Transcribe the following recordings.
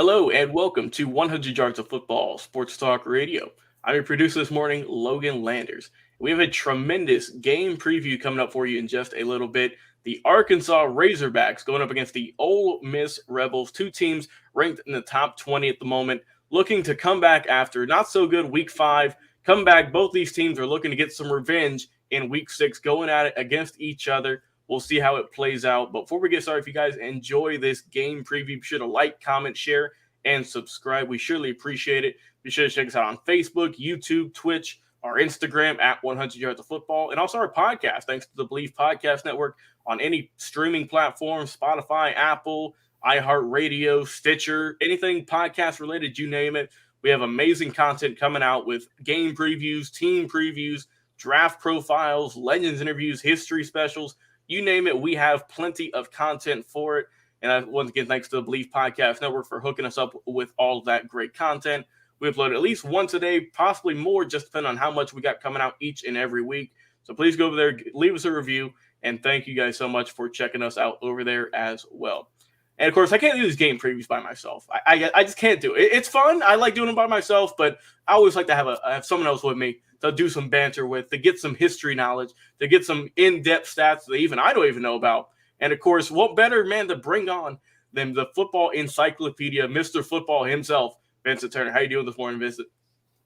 Hello and welcome to 100 Yards of Football Sports Talk Radio. I'm your producer this morning, Logan Landers. We have a tremendous game preview coming up for you in just a little bit. The Arkansas Razorbacks going up against the Ole Miss Rebels, two teams ranked in the top 20 at the moment, looking to come back after not so good week 5. Come back, both these teams are looking to get some revenge in week 6, going at it against each other. We'll see how it plays out. But before we get started, if you guys enjoy this game preview, be sure to like, comment, share, and subscribe. We surely appreciate it. Be sure to check us out on Facebook, YouTube, Twitch, our Instagram at 100 Yards of Football, and also our podcast, thanks to the Believe Podcast Network on any streaming platform, Spotify, Apple, iHeartRadio, Stitcher, anything podcast related, you name it. We have amazing content coming out with game previews, team previews, draft profiles, legends interviews, history specials. You name it, we have plenty of content for it. And once again, thanks to the Believe Podcast Network for hooking us up with all of that great content. We upload at least once a day, possibly more, just depending on how much we got coming out each and every week. So please go over there, leave us a review, and thank you guys so much for checking us out over there as well. And, of course, I can't do these game previews by myself. I just can't do it. It's fun. I like doing them by myself, but I always like to have someone else with me to do some banter with, to get some history knowledge, to get some in-depth stats that even I don't even know about. And, of course, what better man to bring on than the football encyclopedia, Mr. Football himself, Vincent Turner. How you doing this morning, Vincent?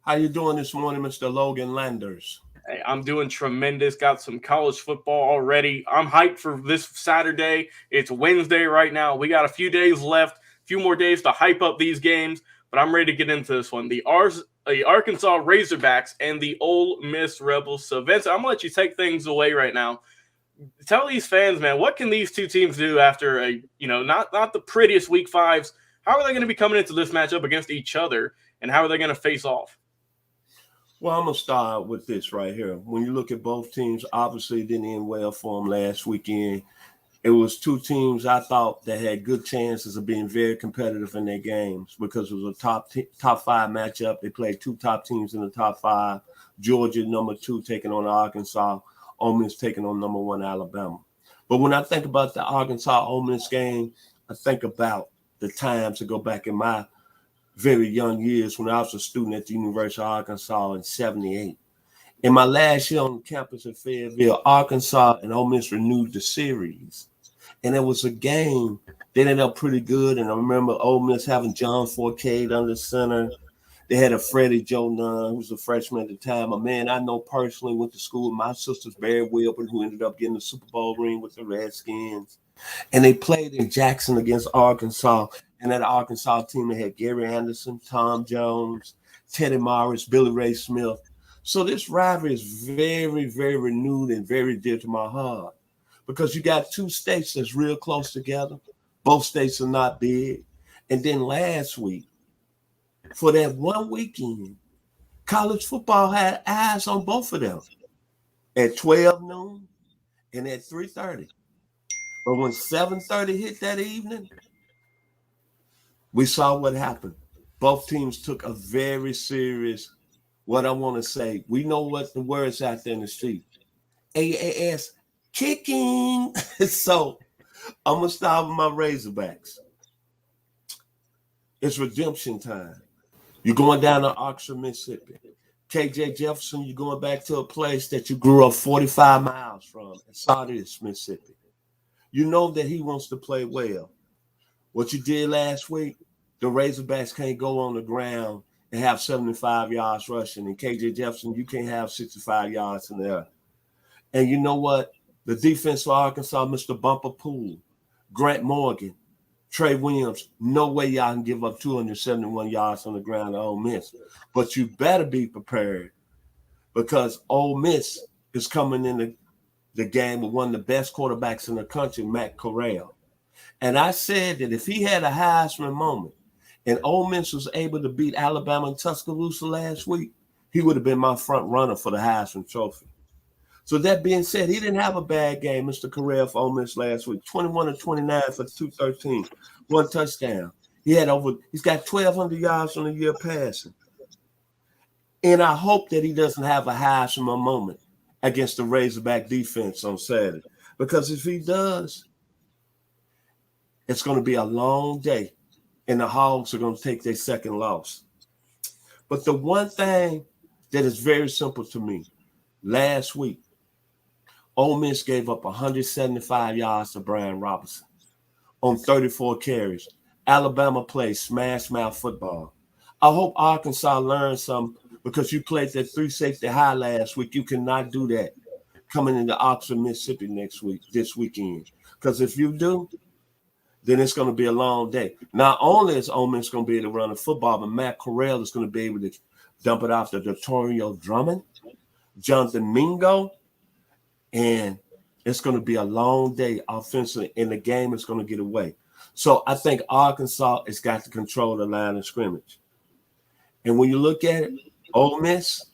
How you doing this morning, Mr. Logan Landers? Hey, I'm doing tremendous. Got some college football already. I'm hyped for this Saturday. It's Wednesday right now. We got a few days left, a few more days to hype up these games, but I'm ready to get into this one. The Arkansas Razorbacks and the Ole Miss Rebels. So, Vincent, I'm going to let you take things away right now. Tell these fans, man, what can these two teams do after not the prettiest week 5s? How are they going to be coming into this matchup against each other, and how are they going to face off? Well, I'm going to start with this right here. When you look at both teams, obviously it didn't end well for them last weekend. It was two teams I thought that had good chances of being very competitive in their games because it was a top 5 matchup. They played two top teams in the top 5. Georgia, number 2, taking on Arkansas. Ole Miss taking on number 1 Alabama. But when I think about the Arkansas-Ole Miss game, I think about the times to go back in my very young years when I was a student at the University of Arkansas in 78. In my last year on campus at Fayetteville, Arkansas and Ole Miss renewed the series. And it was a game that ended up pretty good. And I remember Ole Miss having John Forcade under center. They had a Freddie Joe Nunn, who was a freshman at the time. A man I know personally, went to school with my sisters, Barry Wilburn, who ended up getting the Super Bowl ring with the Redskins. And they played in Jackson against Arkansas. And that Arkansas team, they had Gary Anderson, Tom Jones, Teddy Morris, Billy Ray Smith. So this rivalry is very, very renewed and very dear to my heart because you got two states that's real close together. Both states are not big. And then last week, for that one weekend, college football had eyes on both of them at 12 noon and at 3:30. But when 7:30 hit that evening, we saw what happened. Both teams took a very serious, what I want to say, we know what the words out there in the street, AAS kicking. So I'm going to start with my Razorbacks. It's redemption time. You're going down to Oxford, Mississippi. KJ Jefferson, you're going back to a place that you grew up 45 miles from, in Sardis, Mississippi. You know that he wants to play well. What you did last week, the Razorbacks can't go on the ground and have 75 yards rushing. And KJ Jefferson, you can't have 65 yards in there. And you know what? The defense for Arkansas, Mr. Bumper Poole, Grant Morgan, Trey Williams, no way y'all can give up 271 yards on the ground to Ole Miss. But you better be prepared because Ole Miss is coming in the game with one of the best quarterbacks in the country, Matt Correa. And I said that if he had a Heisman moment and Ole Miss was able to beat Alabama and Tuscaloosa last week, he would have been my front runner for the Heisman Trophy. So that being said, he didn't have a bad game, Mr. Correa, for Ole Miss last week. 21 of 29 for 213, 1 touchdown. He's got 1,200 yards on the year passing. And I hope that he doesn't have a Heisman moment against the Razorback defense on Saturday. Because if he does, it's going to be a long day and the Hogs are going to take their second loss. But the one thing that is very simple to me, last week, Ole Miss gave up 175 yards to Brian Robinson on 34 carries. Alabama plays smash mouth football. I hope Arkansas learns something because you played that 3-safety high last week. You cannot do that coming into Oxford, Mississippi this weekend. Because if you do, then it's going to be a long day. Not only is Ole Miss going to be able to run the football, but Matt Correa is going to be able to dump it off to Dotorio Drummond, Jonathan Mingo, and it's going to be a long day offensively, and the game is going to get away. So I think Arkansas has got to control the line of scrimmage. And when you look at it, Ole Miss,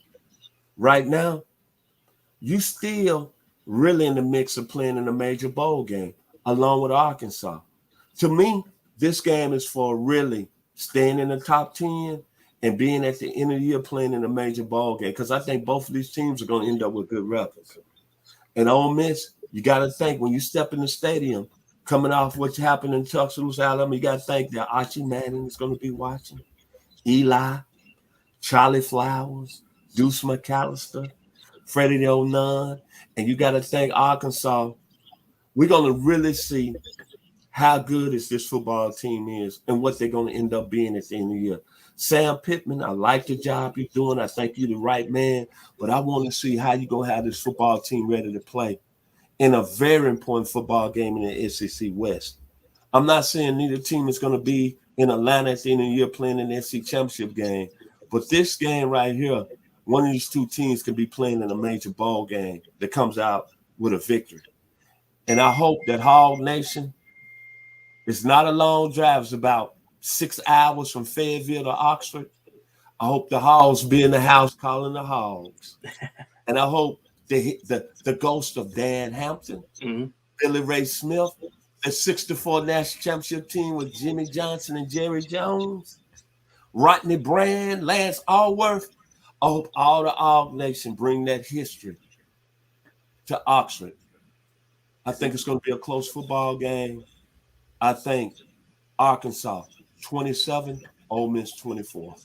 right now, you still really in the mix of playing in a major bowl game, along with Arkansas. To me, this game is for really staying in the top 10 and being at the end of the year playing in a major bowl game, because I think both of these teams are going to end up with good records. And Ole Miss, you got to think when you step in the stadium, coming off what happened in Tuscaloosa, Alabama, you got to think that Archie Manning is going to be watching, Eli, Charlie Flowers, Deuce McAllister, Freddie the Old Nun, and you got to think Arkansas. We're going to really see how good is this football team is and what they're going to end up being at the end of the year. Sam Pittman, I like the job you're doing. I think you're the right man, but I want to see how you're going to have this football team ready to play in a very important football game in the SEC West. I'm not saying neither team is going to be in Atlanta at the end of the year playing an SEC championship game, but this game right here, one of these two teams could be playing in a major ball game that comes out with a victory. And I hope that Hog Nation, it's not a long drive. It's about 6 hours from Fayetteville to Oxford. I hope the Hogs be in the house calling the Hogs. And I hope the ghost of Dan Hampton, Billy Ray Smith, the 64 national championship team with Jimmy Johnson and Jerry Jones, Rodney Brand, Lance Allworth. I hope all the Hog Nation bring that history to Oxford. I think it's going to be a close football game. I think Arkansas 27, Ole Miss 24.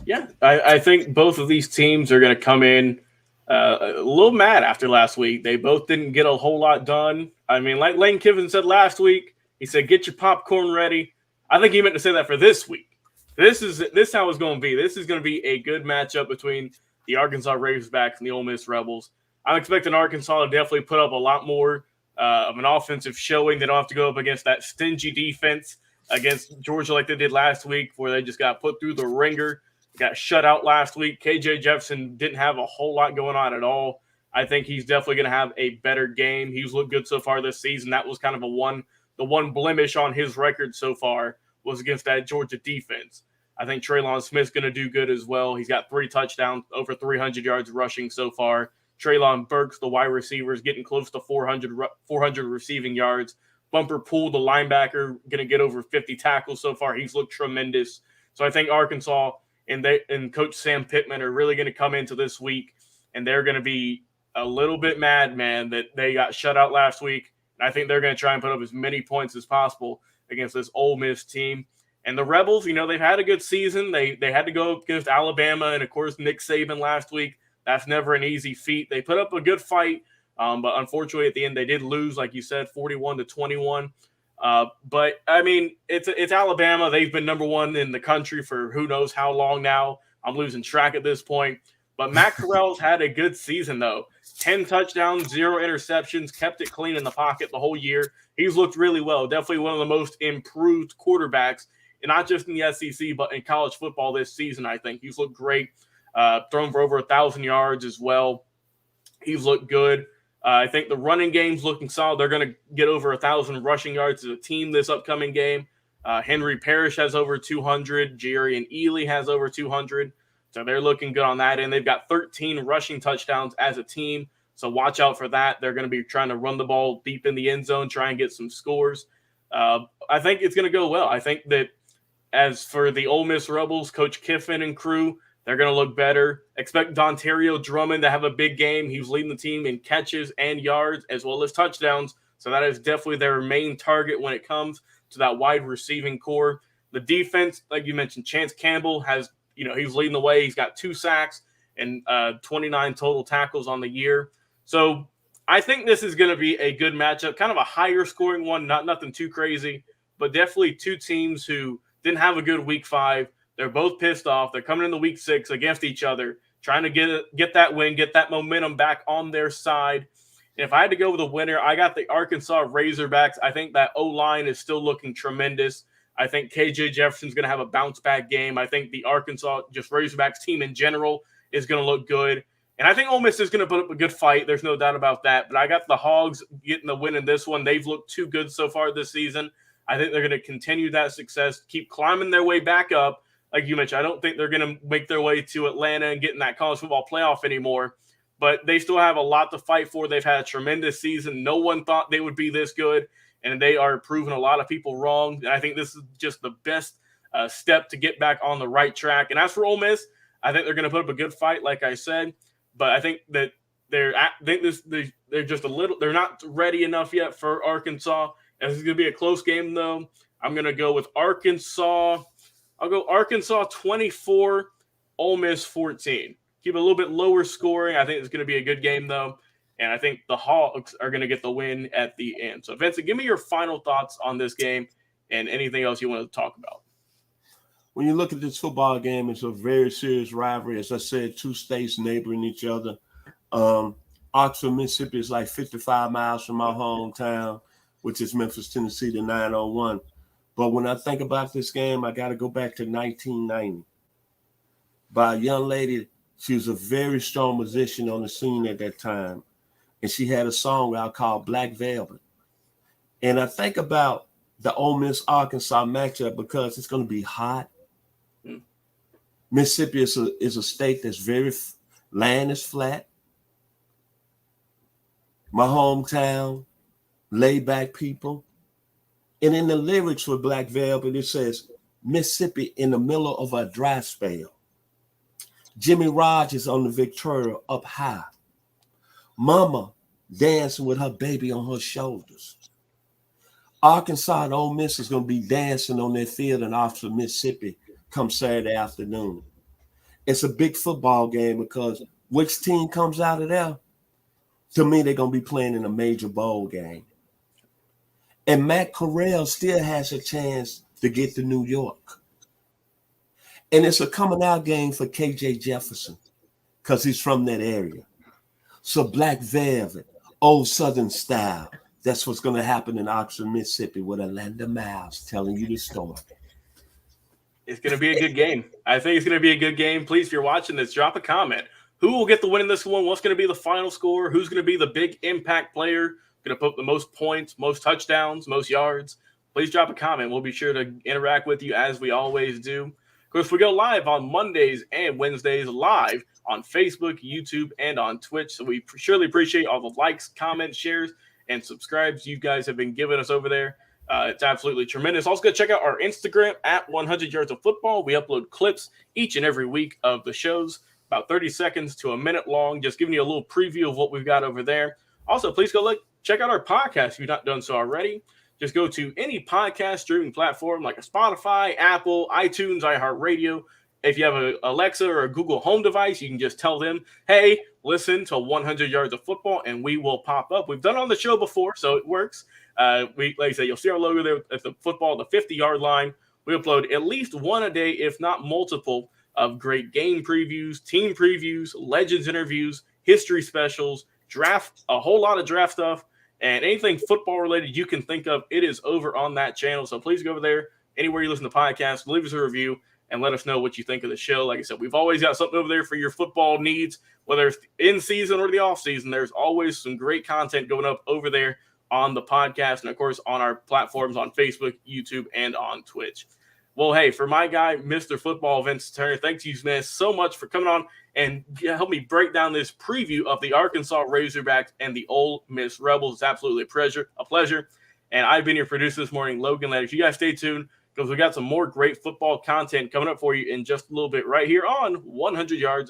Yeah, I think both of these teams are going to come in a little mad after last week. They both didn't get a whole lot done. I mean, like Lane Kiffin said last week, he said, get your popcorn ready. I think he meant to say that for this week. This is how it's going to be. This is going to be a good matchup between the Arkansas Razorbacks and the Ole Miss Rebels. I'm expecting Arkansas to definitely put up a lot more of an offensive showing. They don't have to go up against that stingy defense against Georgia like they did last week, where they just got put through the ringer, got shut out last week. KJ Jefferson didn't have a whole lot going on at all. I think he's definitely going to have a better game. He's looked good so far this season. That was kind of the one blemish on his record so far was against that Georgia defense. I think Traylon Smith's going to do good as well. He's got 3 touchdowns, over 300 yards rushing so far. Traylon Burks, the wide receiver, is getting close to 400 receiving yards. Bumper Poole, the linebacker, going to get over 50 tackles so far. He's looked tremendous. So I think Arkansas and Coach Sam Pittman are really going to come into this week, and they're going to be a little bit mad, man, that they got shut out last week. And I think they're going to try and put up as many points as possible against this Ole Miss team. And the Rebels, they've had a good season. They had to go against Alabama and, of course, Nick Saban last week. That's never an easy feat. They put up a good fight, but unfortunately at the end they did lose, like you said, 41-21. But, I mean, it's Alabama. They've been number one in the country for who knows how long now. I'm losing track at this point. But Matt Corral's had a good season, though. 10 touchdowns, 0 interceptions, kept it clean in the pocket the whole year. He's looked really well. Definitely one of the most improved quarterbacks, and not just in the SEC, but in college football this season, I think. He's looked great. Thrown for over 1,000 yards as well. He's looked good. I think the running game's looking solid. They're going to get over 1,000 rushing yards as a team this upcoming game. Henry Parrish has over 200. Jerry and Ely has over 200. So they're looking good on that. And they've got 13 rushing touchdowns as a team. So watch out for that. They're going to be trying to run the ball deep in the end zone, try and get some scores. I think it's going to go well. I think that as for the Ole Miss Rebels, Coach Kiffin and crew, they're going to look better. Expect Dontario Drummond to have a big game. He was leading the team in catches and yards as well as touchdowns. So that is definitely their main target when it comes to that wide receiving core. The defense, like you mentioned, Chance Campbell has, he's leading the way. He's got 2 sacks and 29 total tackles on the year. So I think this is going to be a good matchup, kind of a higher scoring one, nothing too crazy, but definitely 2 teams who didn't have a good week 5. They're both pissed off. They're coming into week 6 against each other, trying to get that win, get that momentum back on their side. And if I had to go with a winner, I got the Arkansas Razorbacks. I think that O-line is still looking tremendous. I think KJ Jefferson's going to have a bounce-back game. I think the Arkansas Razorbacks team in general is going to look good. And I think Ole Miss is going to put up a good fight. There's no doubt about that. But I got the Hogs getting the win in this one. They've looked too good so far this season. I think they're going to continue that success, keep climbing their way back up. Like you mentioned, I don't think they're going to make their way to Atlanta and get in that college football playoff anymore. But they still have a lot to fight for. They've had a tremendous season. No one thought they would be this good, and they are proving a lot of people wrong. And I think this is just the best step to get back on the right track. And as for Ole Miss, I think they're going to put up a good fight, like I said. But I think that they're just a little – they're not ready enough yet for Arkansas. And this is going to be a close game, though. I'm going to go with Arkansas. I'll go Arkansas 24, Ole Miss 14. Keep it a little bit lower scoring. I think it's going to be a good game, though. And I think the Hogs are going to get the win at the end. So, Vincent, give me your final thoughts on this game and anything else you want to talk about. When you look at this football game, it's a very serious rivalry. As I said, 2 states neighboring each other. Oxford, Mississippi is like 55 miles from my hometown, which is Memphis, Tennessee, the 901. But when I think about this game, I got to go back to 1990 by a young lady. She was a very strong musician on the scene at that time. And she had a song out called Black Velvet. And I think about the Ole Miss Arkansas matchup because it's going to be hot. Mississippi is a state that's land is flat. My hometown, laid back people. And in the lyrics for Black Velvet, it says, Mississippi in the middle of a dry spell. Jimmy Rogers on the Victoria up high. Mama dancing with her baby on her shoulders. Arkansas and Ole Miss is going to be dancing on their field in Oxford, Mississippi come Saturday afternoon. It's a big football game because which team comes out of there? To me, they're going to be playing in a major bowl game. And Matt Correa still has a chance to get to New York. And it's a coming out game for KJ Jefferson because he's from that area. So Black Velvet, old Southern style. That's what's going to happen in Oxford, Mississippi with Atlanta Miles telling you the story. It's going to be a good game. I think it's going to be a good game. Please, if you're watching this, drop a comment. Who will get the win in this one? What's going to be the final score? Who's going to be the big impact player? Going to put up the most points, most touchdowns, most yards? Please drop a comment. We'll be sure to interact with you as we always do. Of course, we go live on Mondays and Wednesdays, live on Facebook, YouTube, and on Twitch. So we surely appreciate all the likes, comments, shares, and subscribes you guys have been giving us over there. It's absolutely tremendous. Also, go check out our Instagram at 100 Yards of Football. We upload clips each and every week of the shows, about 30 seconds to a minute long, just giving you a little preview of what we've got over there. Also, please go check out our podcast if you've not done so already. Just go to any podcast streaming platform like a Spotify, Apple, iTunes, iHeartRadio. If you have an Alexa or a Google Home device, you can just tell them, hey, listen to 100 Yards of Football, and we will pop up. We've done it on the show before, so it works. Like I said, you'll see our logo there at the football, the 50-yard line. We upload at least one a day, if not multiple, of great game previews, team previews, legends interviews, history specials, draft, a whole lot of draft stuff, and anything football related you can think of, it is over on that channel. So please go over there, anywhere you listen to podcasts, leave us a review, and let us know what you think of the show. Like I said, we've always got something over there for your football needs, whether it's in season or the off season. There's always some great content going up over there on the podcast and, of course, on our platforms on Facebook, YouTube, and on Twitch. Well, hey, for my guy, Mr. Football, Vincent Turner, thanks you, man, so much for coming on and help me break down this preview of the Arkansas Razorbacks and the Ole Miss Rebels. It's absolutely a pleasure. And I've been your producer this morning, Logan Landers. You guys stay tuned because we got some more great football content coming up for you in just a little bit right here on 100 Yards